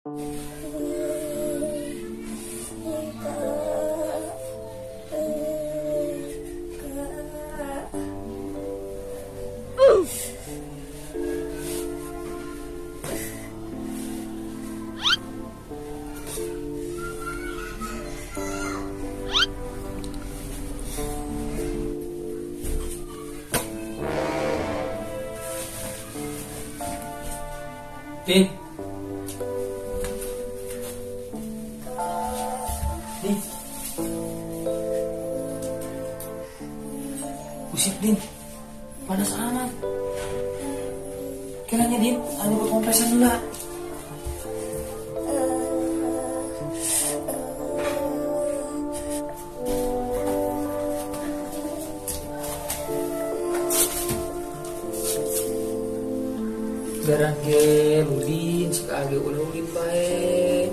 Din. Din. Buset, Din. Panas amat. Kailannya, Din, ada buat kompresan dulu lah. Garang ge ulin sekali ulin bae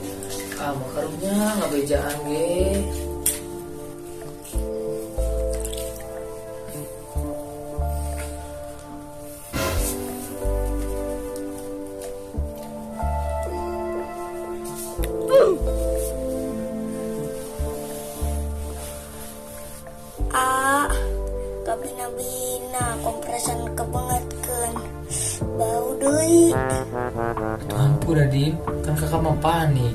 makarunya ngabejaan ge Kabina-bina kompresan kebangetkeun bau deui. Ampun Adin, kan kakak mah panik.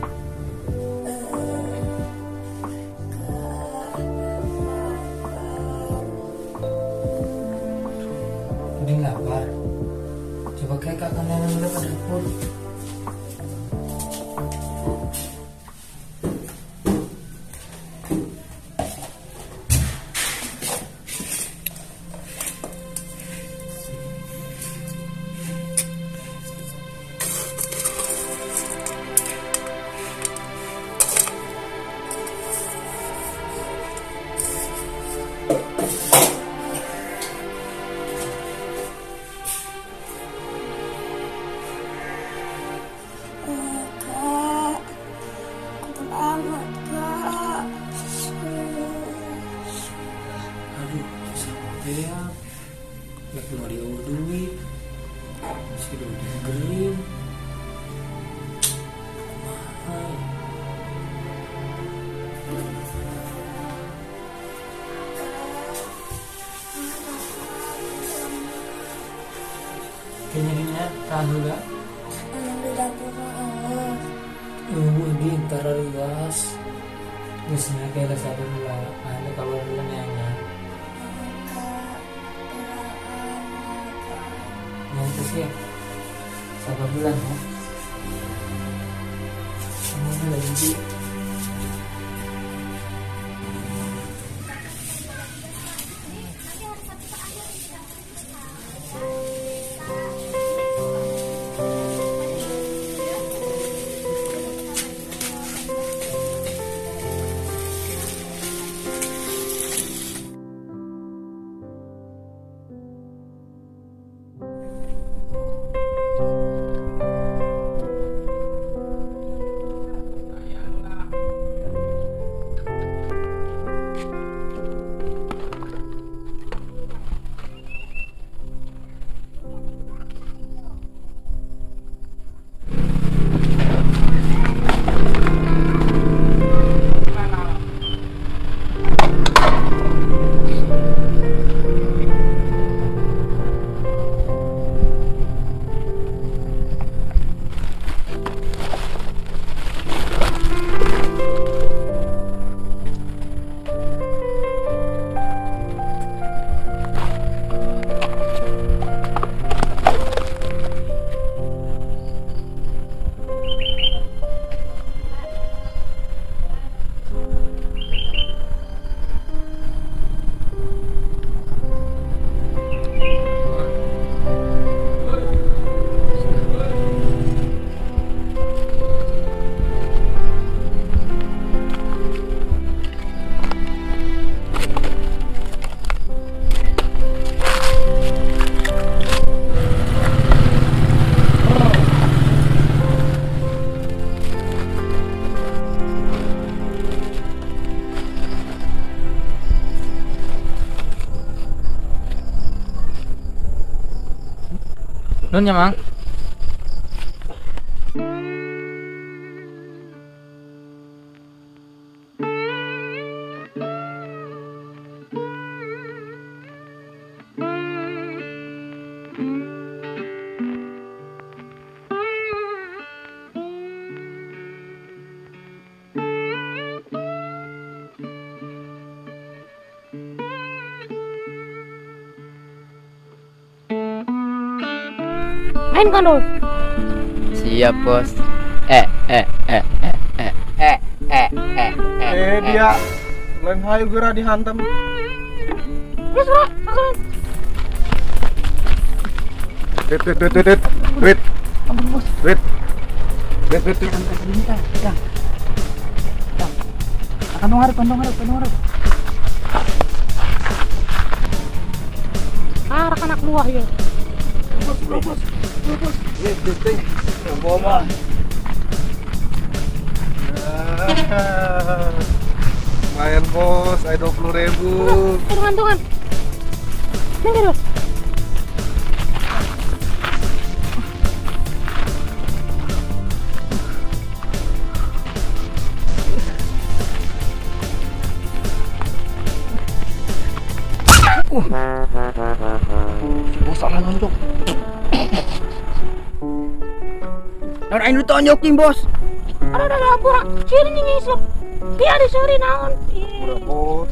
Udin lapar. Coba kayak kakak nenek dulu ke dapur. Ya, lagi mau diurut duit, si Dodi gering, mahal. Kayaknya dia tahu gak? Yang di dapur Allah. Di antara luas, biasanya kayak sabar lah, ada kalau bulan yang itu sih sabar bulan ya. Ini lagi. Nun ya, Mang. Main kan dong. Siap bos. Dia lain hayu gera dihantam. Yes, bro. Akan. Wait. Ampun, bos. Wait. Akan dong harap. Arah anak luah ya. Bos. Boma. Lumayan bos, ada 20.000. Tungan. Neng bos. Bos salah nonjok. Nah, ini tonjokin bos. Ada pura. Sini nih ngisep. Dia di sore naon. Pura bos.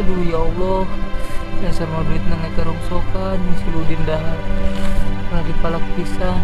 Aduh ya Allah, dasar mau duit nang karung sokan, nyusuludin dahar, lagi palak pisan.